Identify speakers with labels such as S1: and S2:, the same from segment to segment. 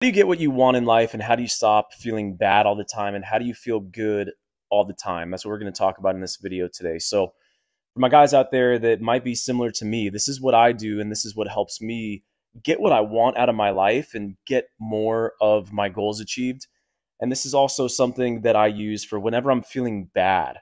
S1: Do you get what you want in life, and how do you stop feeling bad all the time, and how do you feel good all the time? That's what we're going to talk about in this video today. So for my guys out there that might be similar to me, this is what I do, and this is what helps me get what I want out of my life and get more of my goals achieved. And this is also something that I use for whenever I'm feeling bad.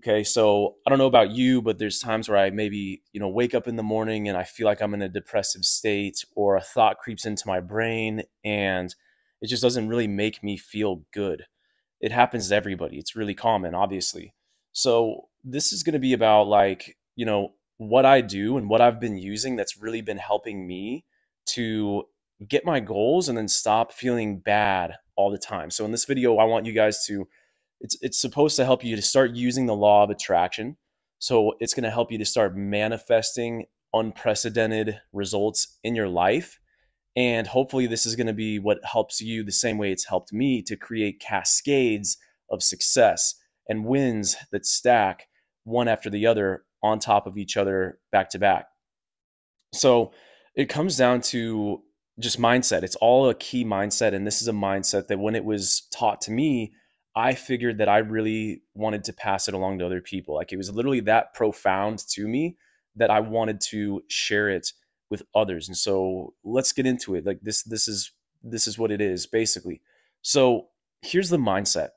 S1: Okay, so I don't know about you, but there's times where I maybe, wake up in the morning and I feel like I'm in a depressive state, or a thought creeps into my brain and it just doesn't really make me feel good. It happens to everybody. It's really common, obviously. So this is going to be about what I do and what I've been using that's really been helping me to get my goals and then stop feeling bad all the time. So in this video, I want you guys to it's supposed to help you to start using the law of attraction. So it's going to help you to start manifesting unprecedented results in your life. And hopefully this is going to be what helps you the same way it's helped me to create cascades of success and wins that stack one after the other on top of each other back to back. So it comes down to just mindset. It's all a key mindset. And this is a mindset that when it was taught to me, I figured that I really wanted to pass it along to other people. Like, it was literally that profound to me that I wanted to share it with others. And so let's get into it. Like this is what it is basically. So here's the mindset.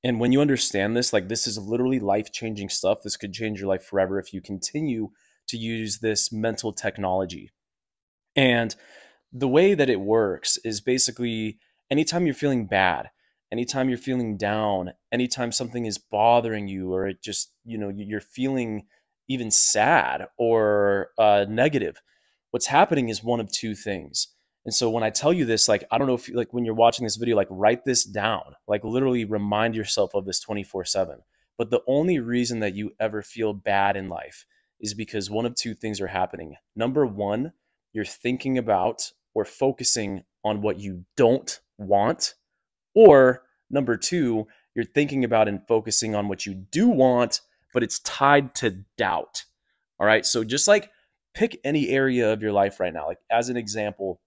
S1: And when you understand this, like, this is literally life-changing stuff. This could change your life forever if you continue to use this mental technology. And the way that it works is basically anytime you're feeling bad, anytime you're feeling down, anytime something is bothering you, or it just, you're feeling even sad or negative, what's happening is one of two things. And so when I tell you this, like, I don't know if like when you're watching this video, like, write this down, like, literally remind yourself of this 24/7. But the only reason that you ever feel bad in life is because one of two things are happening. Number one, you're thinking about or focusing on what you don't want, or number two, you're thinking about and focusing on what you do want, but it's tied to doubt. All right. So just like pick any area of your life right now. Like, as an example,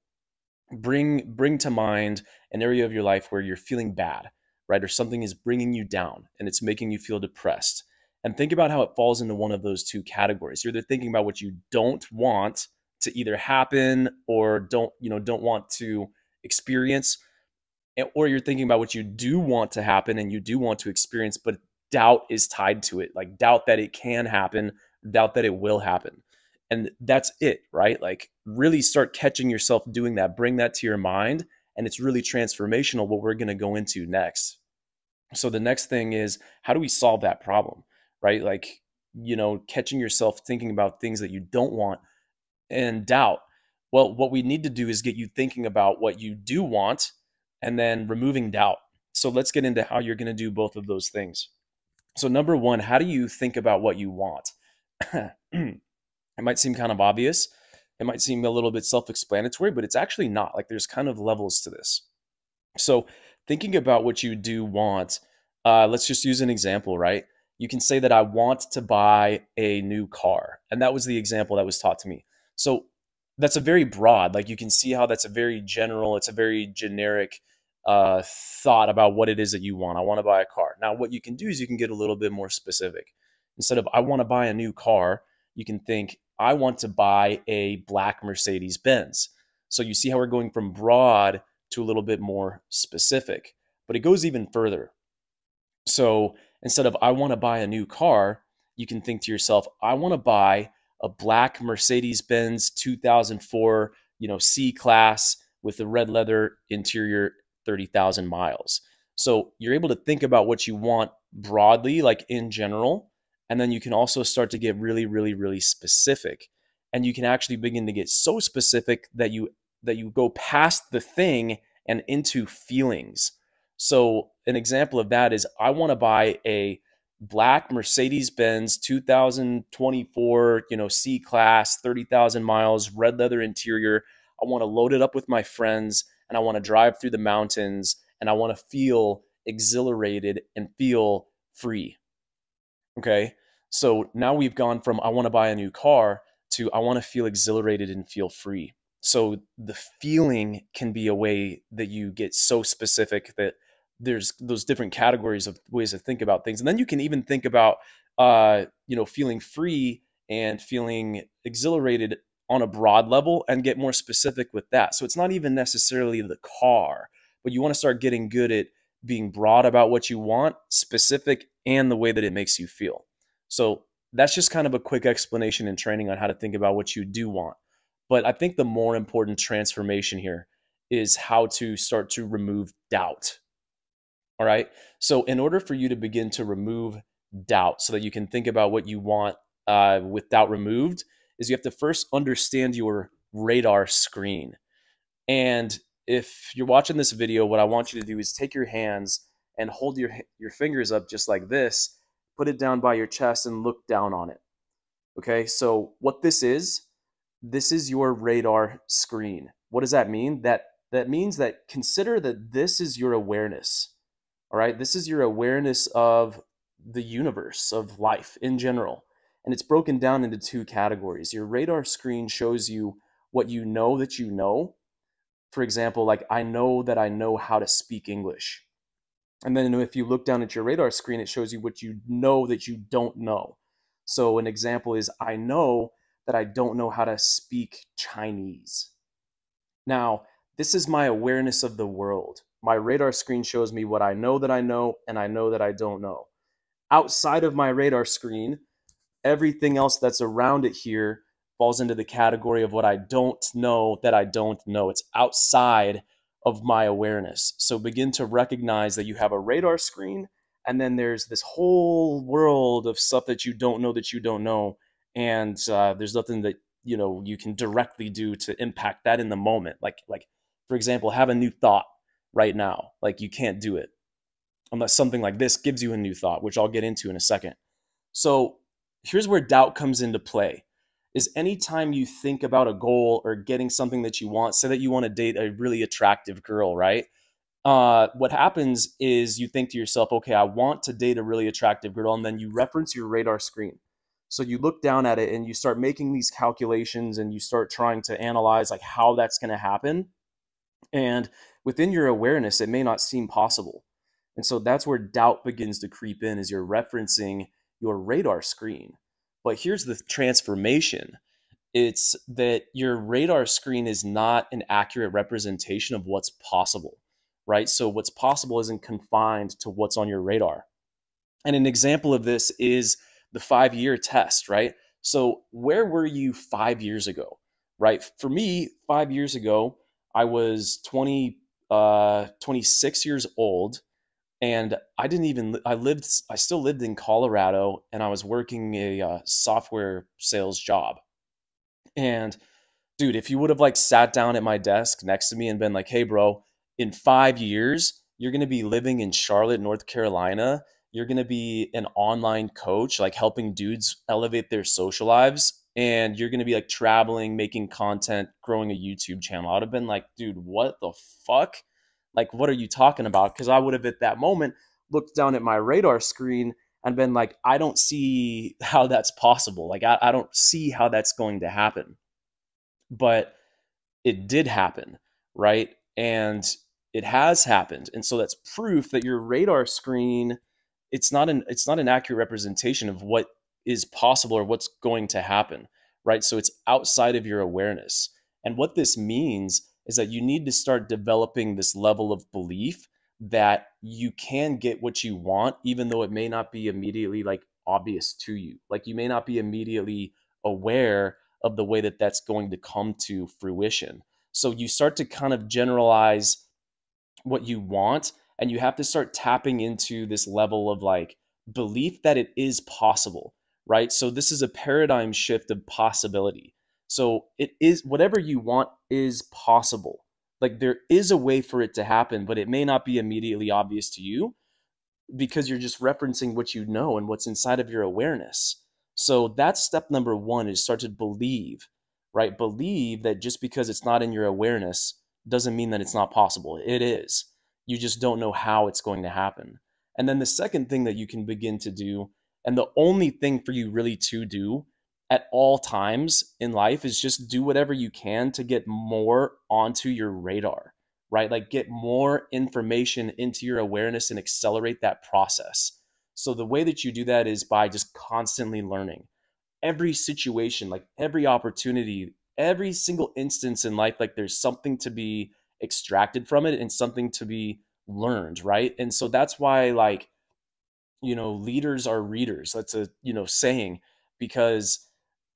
S1: bring to mind an area of your life where you're feeling bad, right? Or something is bringing you down and it's making you feel depressed. And think about how it falls into one of those two categories. You're either thinking about what you don't want to either happen, or don't want to experience, or you're thinking about what you do want to happen and you do want to experience, but doubt is tied to it. Like, doubt that it can happen, doubt that it will happen. And that's it, right? Like, really start catching yourself doing that. Bring that to your mind, and it's really transformational, what we're going to go into next. So the next thing is, how do we solve that problem, right? Like, catching yourself thinking about things that you don't want and doubt. Well, what we need to do is get you thinking about what you do want and then removing doubt. So let's get into how you're going to do both of those things. So number one, how do you think about what you want? It might seem kind of obvious. It might seem a little bit self-explanatory, but it's actually not. Like, there's kind of levels to this. So thinking about what you do want, let's just use an example, right? You can say that I want to buy a new car. And that was the example that was taught to me. So that's a very broad, like, you can see how that's a very general, it's a very generic thought about what it is that you want. I want to buy a car. Now, what you can do is you can get a little bit more specific. Instead of I want to buy a new car, you can think I want to buy a black Mercedes Benz. So you see how we're going from broad to a little bit more specific, but it goes even further. So instead of I want to buy a new car, you can think to yourself, I want to buy a black Mercedes-Benz 2004, C-Class with the red leather interior, 30,000 miles. So you're able to think about what you want broadly, like in general, and then you can also start to get really, really, really specific. And you can actually begin to get so specific that you go past the thing and into feelings. So an example of that is, I want to buy a black Mercedes-Benz 2024, C-Class, 30,000 miles, red leather interior. I want to load it up with my friends, and I want to drive through the mountains, and I want to feel exhilarated and feel free. Okay. So now we've gone from I want to buy a new car to I want to feel exhilarated and feel free. So the feeling can be a way that you get so specific that there's those different categories of ways to think about things. And then you can even think about, feeling free and feeling exhilarated on a broad level and get more specific with that. So it's not even necessarily the car, but you want to start getting good at being broad about what you want, specific, and the way that it makes you feel. So that's just kind of a quick explanation and training on how to think about what you do want. But I think the more important transformation here is how to start to remove doubt. All right. So, in order for you to begin to remove doubt so that you can think about what you want with doubt removed, is you have to first understand your radar screen. And if you're watching this video, what I want you to do is take your hands and hold your fingers up just like this, put it down by your chest and look down on it. Okay. So, what this is your radar screen. What does that mean? That means that consider that this is your awareness. All right? This is your awareness of the universe, of life in general. And it's broken down into two categories. Your radar screen shows you what you know that you know. For example, like I know that I know how to speak English. And then if you look down at your radar screen, it shows you what you know that you don't know. So an example is I know that I don't know how to speak Chinese. Now, this is my awareness of the world. My radar screen shows me what I know that I know, and I know that I don't know. Outside of my radar screen, everything else that's around it here falls into the category of what I don't know that I don't know. It's outside of my awareness. So begin to recognize that you have a radar screen, and then there's this whole world of stuff that you don't know that you don't know. And there's nothing that you can directly do to impact that in the moment. Like for example, have a new thought right now. Like you can't do it unless something like this gives you a new thought, which I'll get into in a second. So here's where doubt comes into play. Is anytime you think about a goal or getting something that you want, say that you want to date a really attractive girl, right? What happens is you think to yourself, okay, I want to date a really attractive girl, and then you reference your radar screen. So you look down at it and you start making these calculations and you start trying to analyze like how that's going to happen. And within your awareness, it may not seem possible. And so that's where doubt begins to creep in as you're referencing your radar screen. But here's the transformation. It's that your radar screen is not an accurate representation of what's possible, right? So what's possible isn't confined to what's on your radar. And an example of this is the 5-year test, right? So where were you 5 years ago, right? For me, 5 years ago, I was 26 years old, and I still lived in Colorado, and I was working a software sales job. And dude, if you would have like sat down at my desk next to me and been like, hey, bro, in 5 years, you're going to be living in Charlotte, North Carolina. You're going to be an online coach, like helping dudes elevate their social lives. And you're going to be like traveling, making content, growing a YouTube channel. I would have been like, dude, what the fuck? Like, what are you talking about? Because I would have at that moment looked down at my radar screen and been like, I don't see how that's possible. Like, I don't see how that's going to happen. But it did happen, right? And it has happened. And so that's proof that your radar screen, it's not an accurate representation of what is possible or what's going to happen, right? So it's outside of your awareness. And what this means is that you need to start developing this level of belief that you can get what you want, even though it may not be immediately like obvious to you. Like you may not be immediately aware of the way that that's going to come to fruition. So you start to kind of generalize what you want, and you have to start tapping into this level of like belief that it is possible, right? So this is a paradigm shift of possibility. So it is whatever you want is possible. Like there is a way for it to happen, but it may not be immediately obvious to you because you're just referencing what you know and what's inside of your awareness. So that's step number one, is start to believe, right? Believe that just because it's not in your awareness doesn't mean that it's not possible. It is. You just don't know how it's going to happen. And then the second thing that you can begin to do, and the only thing for you really to do, at all times in life is just do whatever you can to get more onto your radar, right? Like get more information into your awareness and accelerate that process. So the way that you do that is by just constantly learning. Every situation, like every opportunity, every single instance in life, like there's something to be extracted from it and something to be learned, right? And so that's why, like, leaders are readers. That's a, saying, because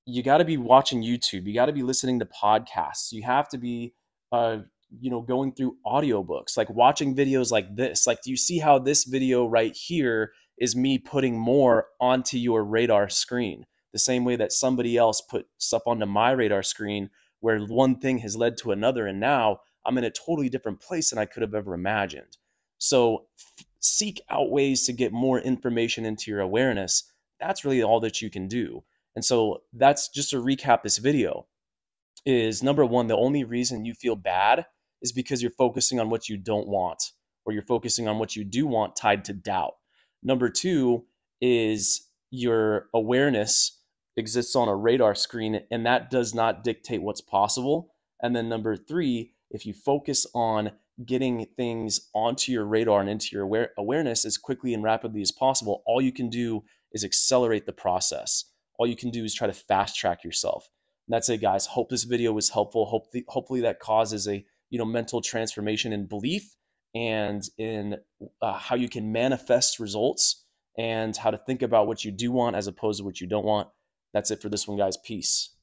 S1: you got to be watching YouTube. You got to be listening to podcasts. You have to be, going through audiobooks, like watching videos like this. Like, do you see how this video right here is me putting more onto your radar screen? The same way that somebody else put stuff onto my radar screen, where one thing has led to another. And now I'm in a totally different place than I could have ever imagined. So seek out ways to get more information into your awareness. That's really all that you can do. And so that's just to recap this video is number one, the only reason you feel bad is because you're focusing on what you don't want, or you're focusing on what you do want tied to doubt. Number two is your awareness exists on a radar screen, and that does not dictate what's possible. And then number three, if you focus on getting things onto your radar and into your awareness as quickly and rapidly as possible, all you can do is accelerate the process. All you can do is try to fast track yourself. And that's it, guys. Hope this video was helpful. Hopefully that causes a mental transformation in belief and in how you can manifest results and how to think about what you do want as opposed to what you don't want. That's it for this one, guys. Peace.